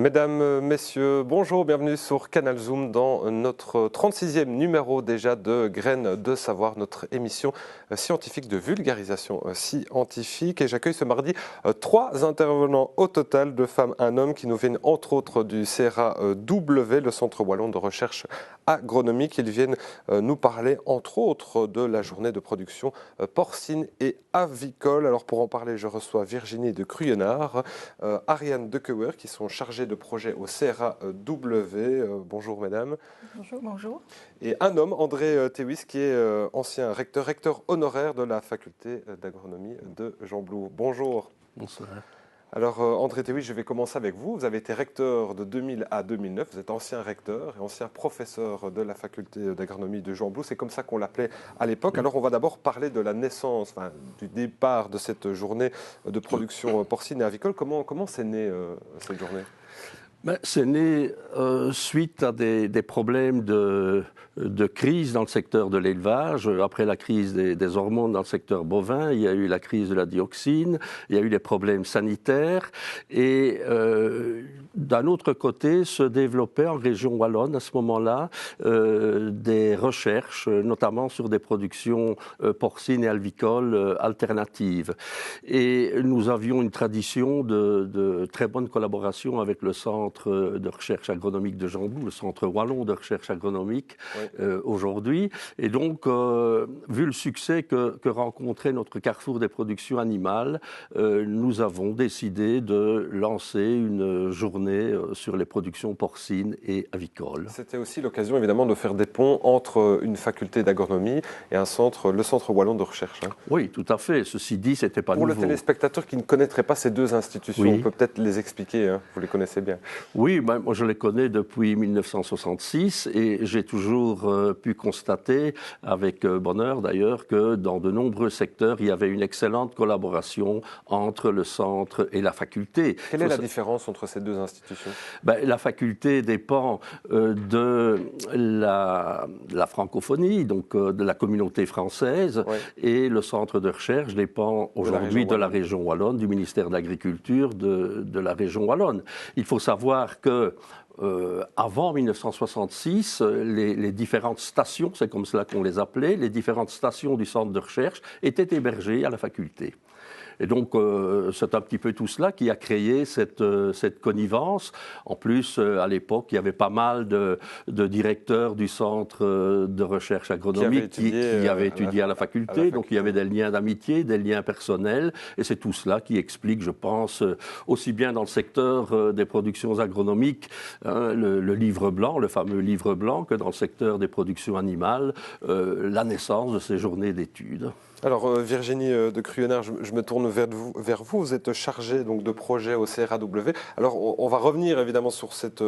Mesdames, Messieurs, bonjour, bienvenue sur Canal Zoom dans notre 36e numéro déjà de Graines de Savoir, notre émission scientifique de vulgarisation scientifique. Et j'accueille ce mardi 3 intervenants au total, 2 femmes, 1 homme, qui nous viennent entre autres du CRAW, le Centre Wallon de Recherche Agronomique. Ils viennent nous parler entre autres de la journée de production porcine et avicole. Alors pour en parler, je reçois Virginie de Cruyenard, Ariane de Keuer, qui sont chargées de projet au CRAW. Bonjour mesdames. Bonjour. Bonjour. Et un homme, André Théwis, qui est ancien recteur honoraire de la faculté d'agronomie de Gembloux. Bonjour. Bonsoir. Alors André Théwis, je vais commencer avec vous. Vous avez été recteur de 2000 à 2009. Vous êtes ancien recteur et ancien professeur de la faculté d'agronomie de Gembloux. C'est comme ça qu'on l'appelait à l'époque. Alors on va d'abord parler de la naissance, du départ de cette journée de production porcine et avicole. Comment c'est né cette journée ? C'est né suite à des problèmes de crise dans le secteur de l'élevage. Après la crise des hormones dans le secteur bovin, il y a eu la crise de la dioxine, il y a eu des problèmes sanitaires. Et d'un autre côté, se développaient en région wallonne à ce moment-là des recherches, notamment sur des productions porcines et avicoles alternatives. Et nous avions une tradition de très bonne collaboration avec le Centre de recherche agronomique de Gembloux, le Centre Wallon de recherche agronomique aujourd'hui. Et donc, vu le succès que rencontrait notre carrefour des productions animales, nous avons décidé de lancer une journée sur les productions porcines et avicoles. C'était aussi l'occasion évidemment de faire des ponts entre une faculté d'agronomie et le Centre Wallon de recherche. Oui, tout à fait. Ceci dit, c'était pas nouveau. Pour le téléspectateur qui ne connaîtrait pas ces deux institutions, on peut peut-être les expliquer, vous les connaissez bien. Oui, moi je les connais depuis 1966 et j'ai toujours pu constater, avec bonheur d'ailleurs, que dans de nombreux secteurs, il y avait une excellente collaboration entre le centre et la faculté. Quelle est la différence entre ces deux institutions ? La faculté dépend de la francophonie, donc de la communauté française, et le centre de recherche dépend aujourd'hui de la région wallonne, du ministère de l'Agriculture de la région wallonne. Il faut savoir que avant 1966, les différentes stations, c'est comme cela qu'on les appelait, les différentes stations du centre de recherche étaient hébergées à la faculté. Et donc, c'est un petit peu tout cela qui a créé cette connivence. En plus, à l'époque, il y avait pas mal de directeurs du centre de recherche agronomique qui avaient étudié à la faculté. Donc, il y avait des liens d'amitié, des liens personnels. Et c'est tout cela qui explique, je pense, aussi bien dans le secteur des productions agronomiques, le livre blanc, le fameux livre blanc, que dans le secteur des productions animales, la naissance de ces journées d'études. Alors Virginie de Cruyenard, je me tourne vers vous. Vous êtes chargée donc de projet au CRAW. Alors on va revenir évidemment sur cette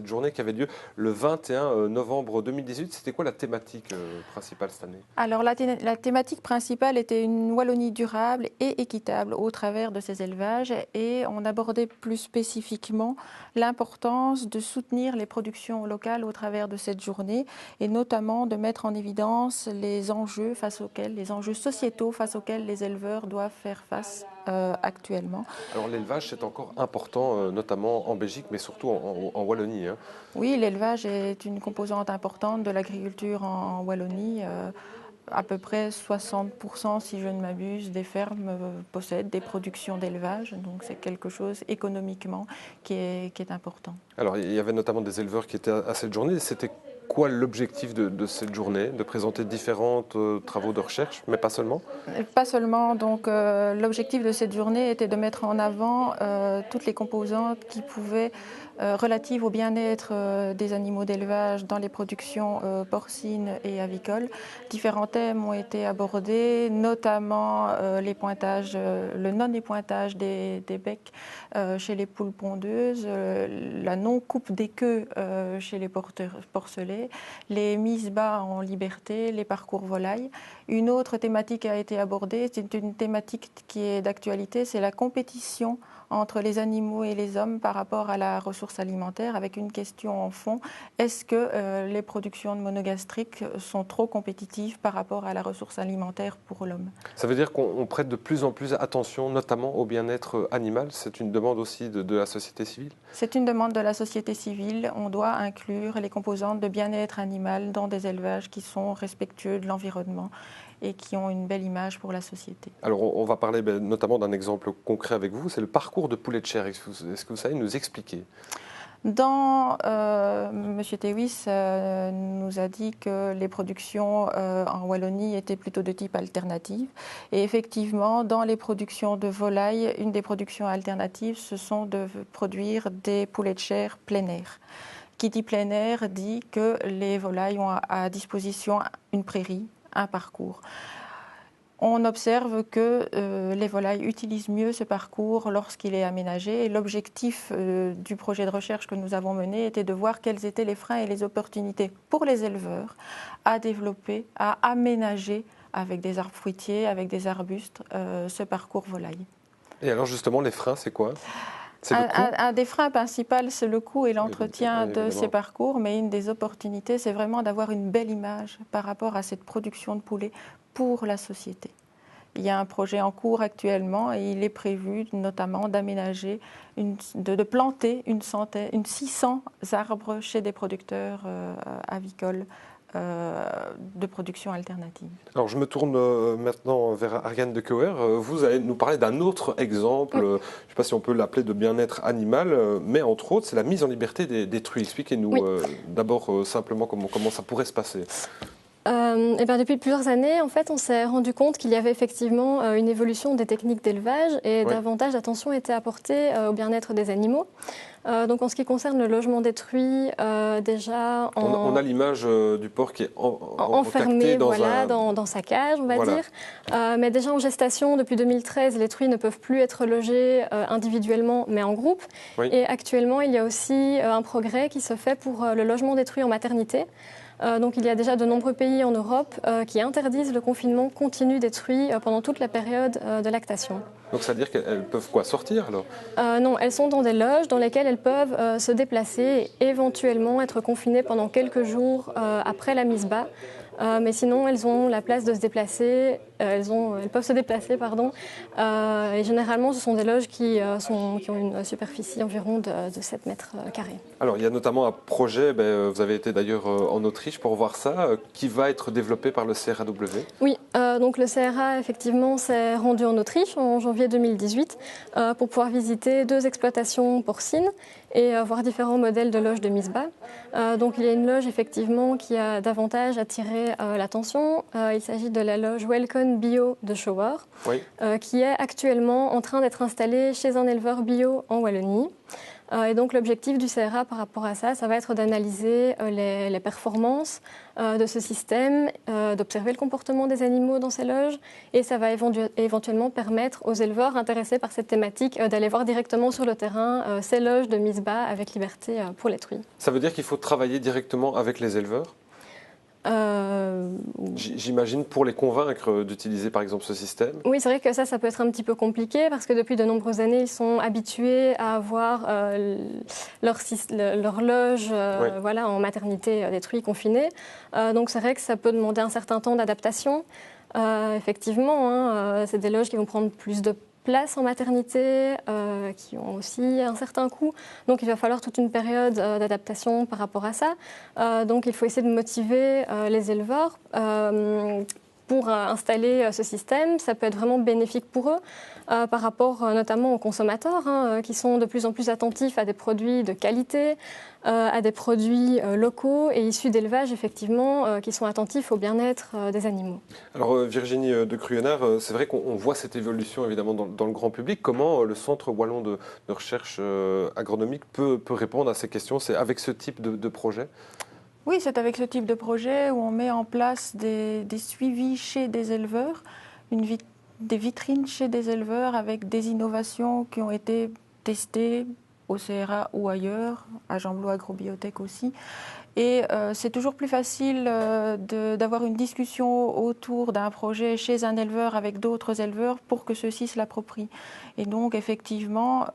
journée qui avait lieu le 21 novembre 2018. C'était quoi la thématique principale cette année ? Alors la thématique principale était une Wallonie durable et équitable au travers de ces élevages, et on abordait plus spécifiquement l'importance de soutenir les productions locales au travers de cette journée, et notamment de mettre en évidence les enjeux sociétaux face auxquels les éleveurs doivent faire face actuellement. Alors l'élevage, c'est encore important, notamment en Belgique, mais surtout en Wallonie. Oui, l'élevage est une composante importante de l'agriculture en Wallonie. À peu près 60%, si je ne m'abuse, des fermes possèdent des productions d'élevage. Donc c'est quelque chose économiquement qui est important. Alors il y avait notamment des éleveurs qui étaient à cette journée. C'était quoi l'objectif de cette journée ? De présenter différents travaux de recherche, mais pas seulement ? Pas seulement. Donc l'objectif de cette journée était de mettre en avant toutes les composantes qui pouvaient relatives au bien-être des animaux d'élevage dans les productions porcines et avicoles. Différents thèmes ont été abordés, notamment le non-épointage des becs chez les poules pondeuses, la non-coupe des queues chez les porcelets, encadrées, les mises bas en liberté, les parcours volailles. Une autre thématique a été abordée, c'est une thématique qui est d'actualité, c'est la compétition entre les animaux et les hommes par rapport à la ressource alimentaire, avec une question en fond, est-ce que les productions de monogastriques sont trop compétitives par rapport à la ressource alimentaire pour l'homme? Ça veut dire qu'on prête de plus en plus attention, notamment au bien-être animal. C'est une demande aussi de la société civile? C'est une demande de la société civile. On doit inclure les composantes de bien-être animal dans des élevages qui sont respectueux de l'environnement et qui ont une belle image pour la société. Alors on va parler notamment d'un exemple concret avec vous, c'est le parcours de poulet de chair. Est-ce que vous savez nous expliquer? M. Tewis nous a dit que les productions en Wallonie étaient plutôt de type alternative. Et effectivement, dans les productions de volailles, une des productions alternatives, ce sont de produire des poulets de chair plein air. Qui dit plein air dit que les volailles ont à disposition une prairie, un parcours. On observe que les volailles utilisent mieux ce parcours lorsqu'il est aménagé. Et l'objectif du projet de recherche que nous avons mené était de voir quels étaient les freins et les opportunités pour les éleveurs à développer, à aménager avec des arbres fruitiers, avec des arbustes, ce parcours volaille. Et alors justement, les freins, c'est quoi? Un des freins principaux, c'est le coût et l'entretien de ces parcours, mais une des opportunités, c'est vraiment d'avoir une belle image par rapport à cette production de poulet pour la société. Il y a un projet en cours actuellement et il est prévu notamment d'aménager, de planter une 600 arbres chez des producteurs avicoles de production alternative. Alors je me tourne maintenant vers Ariane de Keuer. Vous allez nous parler d'un autre exemple, je ne sais pas si on peut l'appeler de bien-être animal, mais entre autres c'est la mise en liberté des truies. Expliquez-nous d'abord simplement comment ça pourrait se passer. Depuis plusieurs années, en fait, on s'est rendu compte qu'il y avait effectivement une évolution des techniques d'élevage et davantage d'attention était apportée au bien-être des animaux. Donc en ce qui concerne le logement des truies, déjà... On a l'image du porc qui est enfermé dans sa cage, on va dire. Mais déjà en gestation, depuis 2013, les truies ne peuvent plus être logées individuellement, mais en groupe. Et actuellement, il y a aussi un progrès qui se fait pour le logement des truies en maternité. Donc il y a déjà de nombreux pays en Europe qui interdisent le confinement continu des truies pendant toute la période de lactation. Donc ça veut dire qu'elles peuvent quoi, sortir alors? Non, elles sont dans des loges dans lesquelles elles peuvent se déplacer et éventuellement être confinées pendant quelques jours après la mise bas. Mais sinon, elles ont la place de se déplacer, elles peuvent se déplacer, pardon. Et généralement, ce sont des loges qui ont une superficie environ de 7 mètres carrés. Alors, il y a notamment un projet, vous avez été d'ailleurs en Autriche pour voir ça, qui va être développé par le CRAW. Oui, donc le CRA, effectivement, s'est rendu en Autriche en janvier 2018 pour pouvoir visiter 2 exploitations porcines et voir différents modèles de loges de mise bas. Donc il y a une loge effectivement qui a davantage attiré l'attention. Il s'agit de la loge Welcome Bio de Schower, qui est actuellement en train d'être installée chez un éleveur bio en Wallonie. Et donc l'objectif du CRA par rapport à ça, ça va être d'analyser les performances de ce système, d'observer le comportement des animaux dans ces loges, et ça va éventuellement permettre aux éleveurs intéressés par cette thématique d'aller voir directement sur le terrain ces loges de mise bas avec liberté pour les truies. Ça veut dire qu'il faut travailler directement avec les éleveurs? J'imagine pour les convaincre d'utiliser par exemple ce système. Oui, c'est vrai que ça peut être un petit peu compliqué parce que depuis de nombreuses années, ils sont habitués à avoir leur loge en maternité des truies confinées. Donc c'est vrai que ça peut demander un certain temps d'adaptation. Effectivement, c'est des loges qui vont prendre plus de place en maternité, qui ont aussi un certain coût. Donc il va falloir toute une période d'adaptation par rapport à ça. Donc il faut essayer de motiver les éleveurs pour installer ce système. Ça peut être vraiment bénéfique pour eux par rapport notamment aux consommateurs qui sont de plus en plus attentifs à des produits de qualité, à des produits locaux et issus d'élevage effectivement qui sont attentifs au bien-être des animaux. Alors Virginie de Cruenard, c'est vrai qu'on voit cette évolution évidemment dans le grand public. Comment le Centre Wallon de recherche agronomique peut répondre à ces questions? C'est avec ce type de projet? Oui, c'est avec ce type de projet où on met en place des suivis chez des éleveurs, des vitrines chez des éleveurs avec des innovations qui ont été testées au CRA ou ailleurs, à Gembloux Agrobiotech aussi, Et c'est toujours plus facile d'avoir une discussion autour d'un projet chez un éleveur avec d'autres éleveurs pour que ceux-ci se l'approprient. Et donc, effectivement,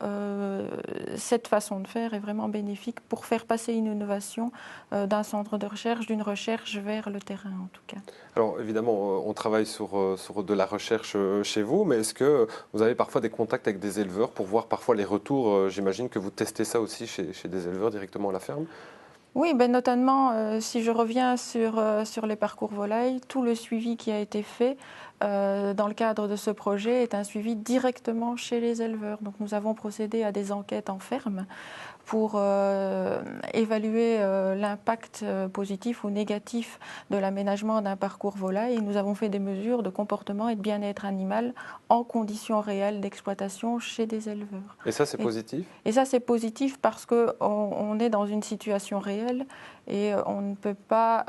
cette façon de faire est vraiment bénéfique pour faire passer une innovation d'un centre de recherche, d'une recherche vers le terrain en tout cas. Alors évidemment, on travaille sur de la recherche chez vous, mais est-ce que vous avez parfois des contacts avec des éleveurs pour voir parfois les retours? J'imagine que vous testez ça aussi chez des éleveurs directement à la ferme. Oui, ben notamment si je reviens sur les parcours volailles, tout le suivi qui a été fait dans le cadre de ce projet est un suivi directement chez les éleveurs. Donc nous avons procédé à des enquêtes en ferme pour évaluer l'impact positif ou négatif de l'aménagement d'un parcours volaille. Et nous avons fait des mesures de comportement et de bien-être animal en conditions réelles d'exploitation chez des éleveurs. Et ça, c'est positif? Et ça, c'est positif parce qu'on est dans une situation réelle et on ne peut pas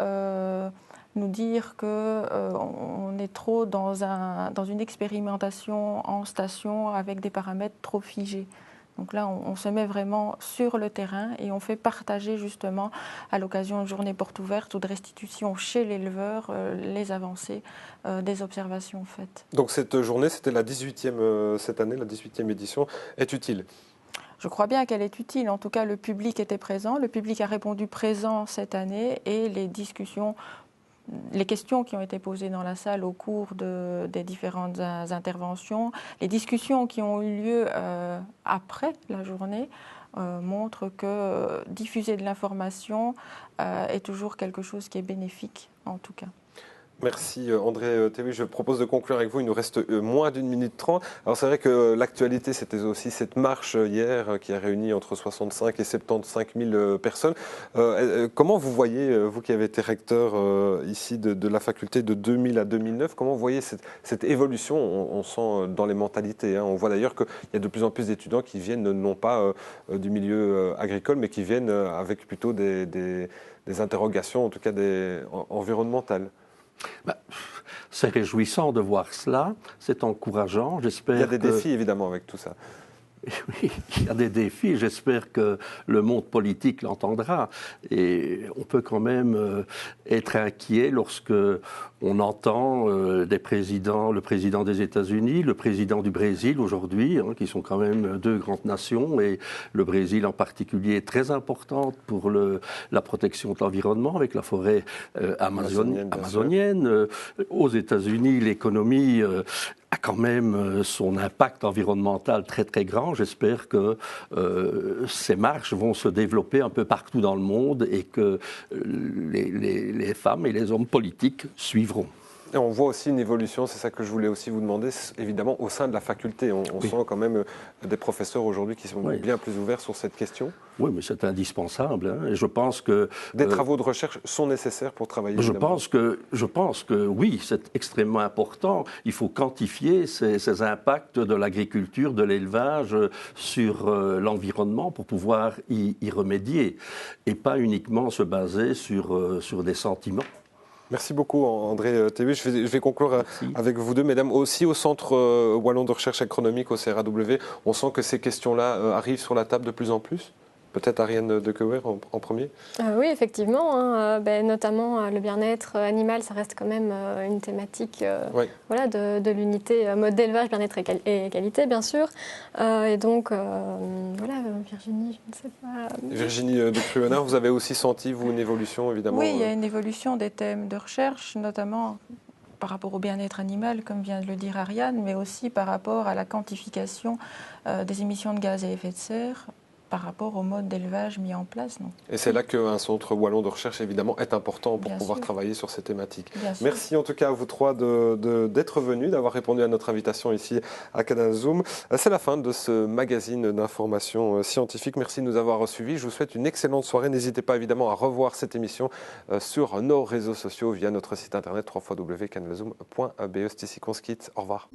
nous dire qu'on est trop dans une expérimentation en station avec des paramètres trop figés. Donc là, on se met vraiment sur le terrain et on fait partager justement à l'occasion de journées portes ouvertes ou de restitution chez l'éleveur les avancées des observations faites. Donc cette journée, c'était la 18e cette année, la 18e édition, est utile? Je crois bien qu'elle est utile. En tout cas, le public était présent. Le public a répondu présent cette année et les questions qui ont été posées dans la salle au cours des différentes interventions, les discussions qui ont eu lieu après la journée montrent que diffuser de l'information est toujours quelque chose qui est bénéfique en tout cas. Merci André Théoui. Je propose de conclure avec vous. Il nous reste moins d'1 minute 30. Alors c'est vrai que l'actualité, c'était aussi cette marche hier qui a réuni entre 65 et 75 000 personnes. Comment vous voyez, vous qui avez été recteur ici de la faculté de 2000 à 2009, comment vous voyez cette évolution? On sent dans les mentalités. On voit d'ailleurs qu'il y a de plus en plus d'étudiants qui viennent non pas du milieu agricole, mais qui viennent avec plutôt des interrogations, en tout cas environnementales. C'est réjouissant de voir cela, c'est encourageant. Il y a des défis évidemment avec tout ça. Oui, il y a des défis. J'espère que le monde politique l'entendra. Et on peut quand même être inquiet lorsque on entend le président des États-Unis, le président du Brésil aujourd'hui, qui sont quand même deux grandes nations, et le Brésil en particulier est très importante pour la protection de l'environnement avec la forêt amazonienne. Aux États-Unis, l'économie a quand même son impact environnemental très très grand. J'espère que ces marches vont se développer un peu partout dans le monde et que les femmes et les hommes politiques suivront. Et on voit aussi une évolution, c'est ça que je voulais aussi vous demander, évidemment au sein de la faculté. On sent quand même des professeurs aujourd'hui qui sont bien plus ouverts sur cette question. Oui, mais c'est indispensable. Et je pense que des travaux de recherche sont nécessaires pour travailler. Je pense que oui, c'est extrêmement important. Il faut quantifier ces impacts de l'agriculture, de l'élevage sur l'environnement pour pouvoir y remédier et pas uniquement se baser sur des sentiments. Merci beaucoup André Théoui. Je vais conclure avec vous deux, mesdames. Aussi au Centre Wallon de Recherche Agronomique, au CRAW, on sent que ces questions-là arrivent sur la table de plus en plus? Peut-être Ariane de Keuwer en premier. Oui, effectivement. Notamment le bien-être animal, ça reste quand même une thématique de l'unité mode d'élevage, bien-être et qualité, bien sûr. Et donc, Virginie, je ne sais pas. Virginie de Cruonard, vous avez aussi senti, vous, une évolution, évidemment? Oui, il y a une évolution des thèmes de recherche, notamment par rapport au bien-être animal, comme vient de le dire Ariane, mais aussi par rapport à la quantification des émissions de gaz à effet de serre, par rapport au mode d'élevage mis en place. Non. Et c'est là qu'un centre wallon de recherche, évidemment, est important pour pouvoir travailler sur ces thématiques. Merci en tout cas à vous trois d'être venus, d'avoir répondu à notre invitation ici à Canal Zoom. C'est la fin de ce magazine d'information scientifique. Merci de nous avoir suivis. Je vous souhaite une excellente soirée. N'hésitez pas évidemment à revoir cette émission sur nos réseaux sociaux via notre site internet www.canalzoom.be. C'était ici qu'on se quitte. Au revoir.